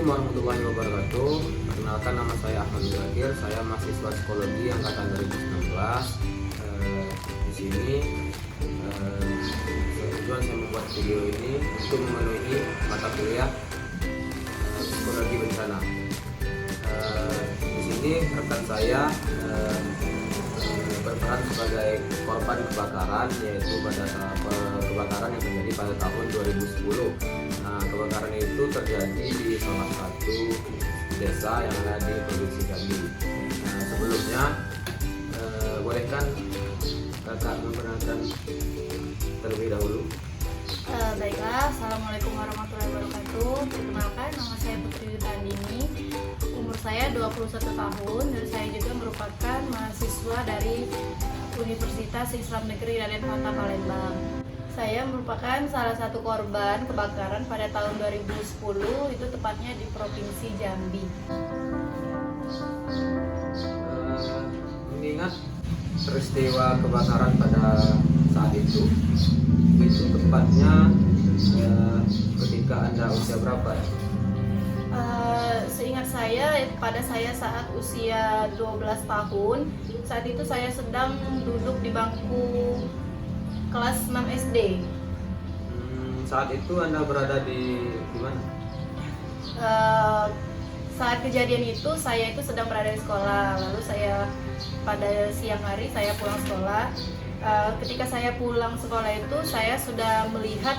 Assalamualaikum warahmatullahi wabarakatuh. Perkenalkan, nama saya Ahmad Zakir. Saya mahasiswa psikologi angkatan 2019. Di sini tujuan saya membuat video ini untuk memenuhi mata kuliah psikologi bencana. Di sini rekan saya berperan sebagai korban kebakaran, yaitu pada kebakaran yang terjadi pada tahun 2010. Nah, kebakaran itu terjadi di salah satu desa yang ada di Provinsi Jambi. Nah, sebelumnya bolehkan kakak memperkenalkan terlebih dahulu? Baiklah, Assalamualaikum warahmatullahi wabarakatuh. Perkenalkan, nama saya Putri Witandini. Umur saya 21 tahun dan saya juga merupakan mahasiswa dari Universitas Islam Negeri Raden Fata Palembang. Saya merupakan salah satu korban kebakaran pada tahun 2010, itu tepatnya di Provinsi Jambi. Mengingat peristiwa kebakaran pada saat itu tepatnya ketika Anda usia berapa ya? Seingat saya, pada saya saat usia 12 tahun, saat itu saya sedang duduk di bangku kelas 6 SD. Saat itu Anda berada di mana? Saat kejadian itu saya itu sedang berada di sekolah. Lalu saya pada siang hari saya pulang sekolah. Ketika saya pulang sekolah itu saya sudah melihat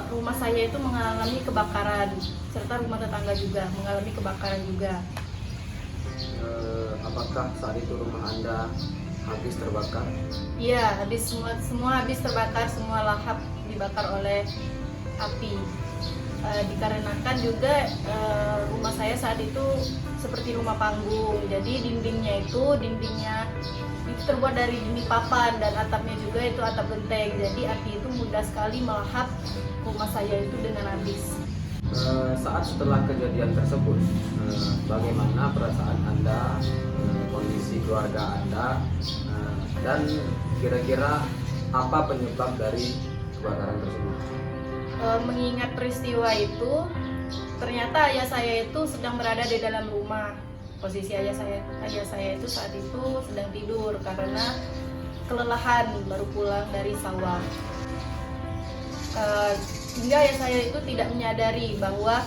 rumah saya itu mengalami kebakaran, serta rumah tetangga juga mengalami kebakaran juga. Apakah saat itu rumah Anda habis terbakar? Iya, habis semua habis terbakar, semua lahap dibakar oleh api. Dikarenakan juga rumah saya saat itu seperti rumah panggung, jadi dindingnya itu terbuat dari dinding papan dan atapnya juga itu atap genteng, jadi api itu mudah sekali melahap rumah saya itu dengan habis. Saat setelah kejadian tersebut, bagaimana perasaan Anda, kondisi keluarga Anda, dan kira-kira apa penyebab dari kebakaran tersebut? Mengingat peristiwa itu, ternyata ayah saya itu sedang berada di dalam rumah. Posisi ayah saya itu saat itu sedang tidur karena kelelahan baru pulang dari sawah. Hingga ayah saya itu tidak menyadari bahwa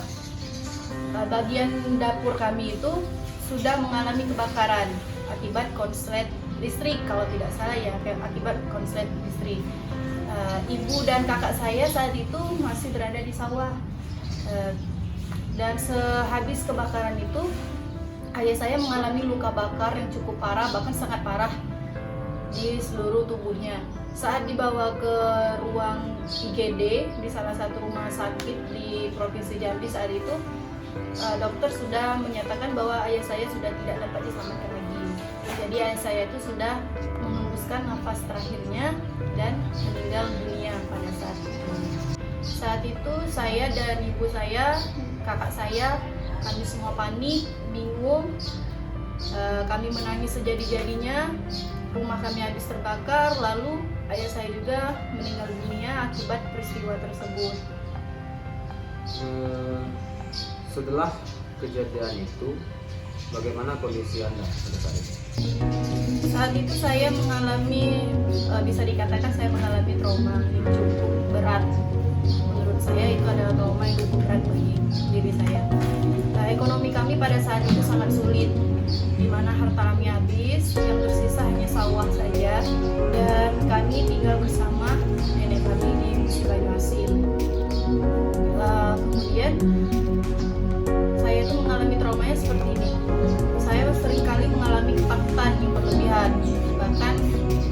bagian dapur kami itu sudah mengalami kebakaran akibat konslet listrik, kalau tidak salah ya, akibat konslet listrik. Ibu dan kakak saya saat itu masih berada di sawah, dan sehabis kebakaran itu ayah saya mengalami luka bakar yang cukup parah, bahkan sangat parah di seluruh tubuhnya. Saat dibawa ke ruang IGD di salah satu rumah sakit di Provinsi Jambi saat itu, dokter sudah menyatakan bahwa ayah saya sudah tidak dapat diselamatkan lagi. Jadi ayah saya itu sudah menghembuskan nafas terakhirnya dan meninggal dunia pada saat itu. Saat itu saya dan ibu saya, kakak saya, kami semua panik, bingung, kami menangis sejadi-jadinya. Rumah kami habis terbakar, lalu ayah saya juga meninggal dunia akibat peristiwa tersebut. Setelah kejadian itu, bagaimana kondisi Anda pada saat itu? Saat itu saya mengalami, bisa dikatakan saya mengalami trauma yang cukup berat. Menurut saya itu adalah trauma yang cukup berat bagi diri saya. Ekonomi kami pada saat itu sangat sulit, di mana harta kami habis, yang tersisa hanya sawah saja, dan kami tinggal bersama nenek kami di Musi Banyuasin. Kemudian saya itu mengalami traumanya seperti ini. Saya seringkali mengalami ketakutan yang berlebihan, bahkan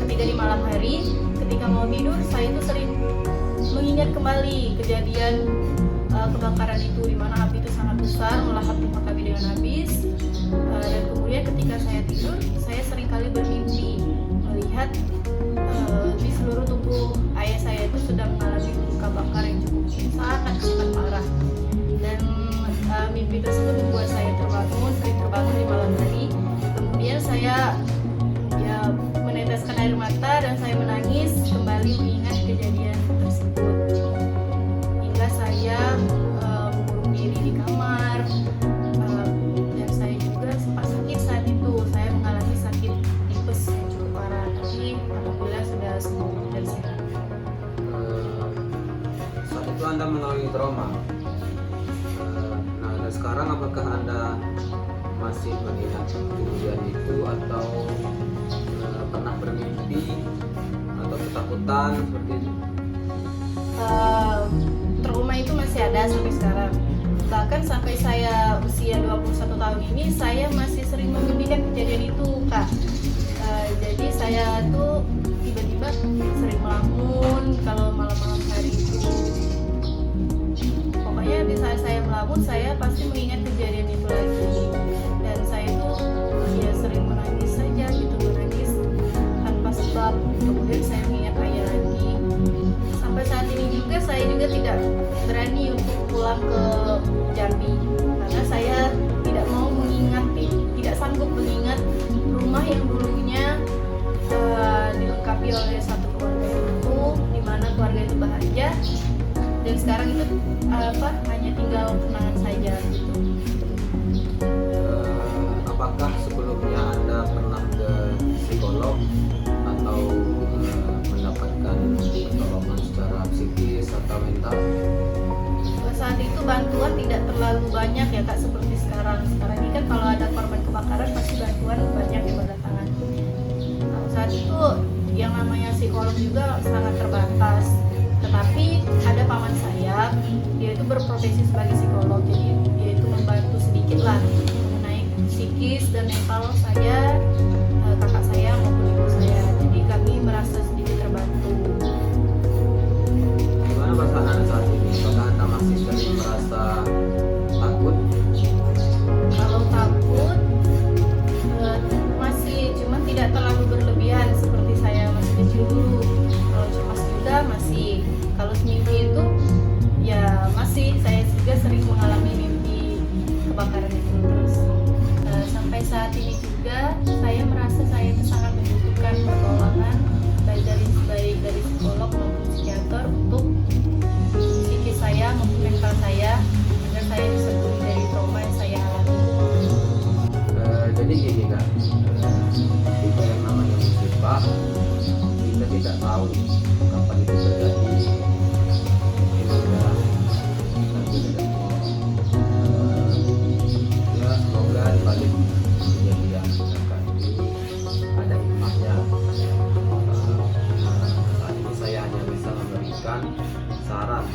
ketika di malam hari, ketika mau tidur, saya itu sering mengingat kembali kejadian kebakaran itu, di mana api itu sangat besar melahap rumah kami dengan habis. Dan kemudian ketika saya tidur, saya seringkali bermimpi melihat di seluruh tubuh ayah saya itu sedang mengalami luka bakar yang cukup sangat parah. Dan mimpi tersebut membuat saya sering terbangun di malam hari. Kemudian saya meneteskan air mata dan saya menangis kembali mengingat kejadian tersebut. Hingga saya mengurung diri di kamar, Anda mengalami trauma. Nah, dan sekarang apakah Anda masih mengingat kejadian itu atau pernah bermimpi atau ketakutan seperti itu? Trauma itu masih ada sampai sekarang. Bahkan sampai saya usia 21 tahun ini saya masih sering memimpikan kejadian itu, Kak. Jadi saya tuh tiba-tiba sering melamun kalau malam-malam hari itu. Pokoknya di saat saya melamun saya pasti mengingat kejadian itu lagi. Dan saya tuh ya sering menangis saja gitu, menangis tanpa sebab. Kemudian saya mengingat ayah lagi. Sampai saat ini juga saya juga tidak berani untuk pulang ke Jambi karena saya tidak mau mengingat, tidak sanggup mengingat rumah yang dulunya dilengkapi oleh satu keluarga itu, di mana keluarga itu bahagia, dan sekarang itu hanya tinggal kenangan saja gitu. Apakah sebelumnya Anda pernah ke psikolog atau mendapatkan pertolongan secara psikis atau mental? Saat itu bantuan tidak terlalu banyak ya Kak, seperti sekarang. Sekarang ini kan kalau ada korban kebakaran pasti bantuan banyak yang berdatangan. Nah, saat itu yang namanya psikolog juga sangat terbatas. Tetapi ada paman saya, dia itu berprofesi sebagai psikolog, jadi dia itu membantu sedikit lah mengenai psikis dan mental saya, kakak saya maupun ibu saya. Jadi kami merasa sedikit terbantu. Gimana perasaan Anda saat ini? Apakah Anda masih sering merasa takut? Kalau takut masih, cuman tidak terlalu berlebihan seperti saya masih kecil dulu. Kalau cemas juga masih. Kalau mimpi itu ya masih, saya juga sering mengalami mimpi kebakaran itu terus. Sampai saat ini juga saya merasa saya itu sangat membutuhkan pertolongan baik dari psikolog maupun psikiater untuk psikis saya maupun mental saya agar saya bisa pulih dari trauma yang saya alami. Jadi gini Kak, kita yang namanya musibah kita tidak tahu kapan itu terjadi. Ini udah ya semoga dibalik kejadian misalkan ini ada hikmahnya. Saat ini saya hanya bisa memberikan saran.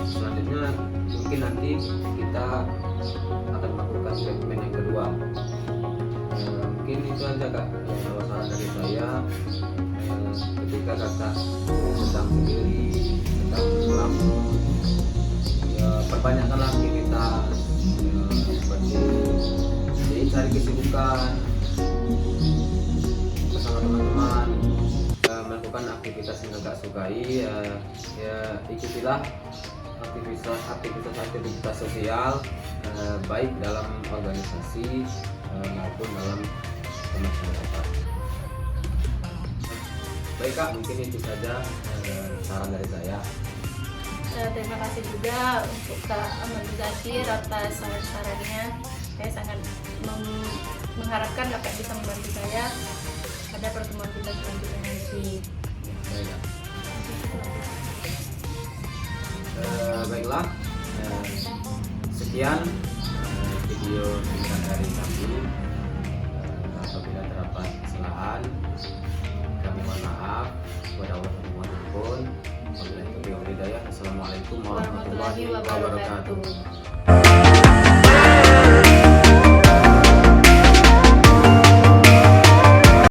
Selanjutnya mungkin nanti kita akan melakukan treatment yang kedua. Mungkin itu aja Kak, kalau saran dari saya. Ketika Kakak sedang sendiri, sedang melamun, ya perbanyakkanlah aktivitas, seperti jadi cari kesibukan bersama teman-teman, melakukan aktivitas yang Kakak sukai, ya ikutilah aktivitas sosial, baik dalam organisasi maupun dalam masyarakat. Baik Kak, mungkin itu saja saran dari saya. Terima kasih juga untuk Kak Ahmad Zakir atas saran-sarannya. Saya sangat mengharapkan Kakak bisa membantu saya pada pertemuan kita selanjutnya nanti. Baik Kak. Baiklah, sekian video singkat dari kami. Apabila terdapat kesalahan, kami mohon maaf kepada Allah Subhanahu wa taala. Wabillahi taufiq wal hidayah. Assalamualaikum warahmatullahi wabarakatuh.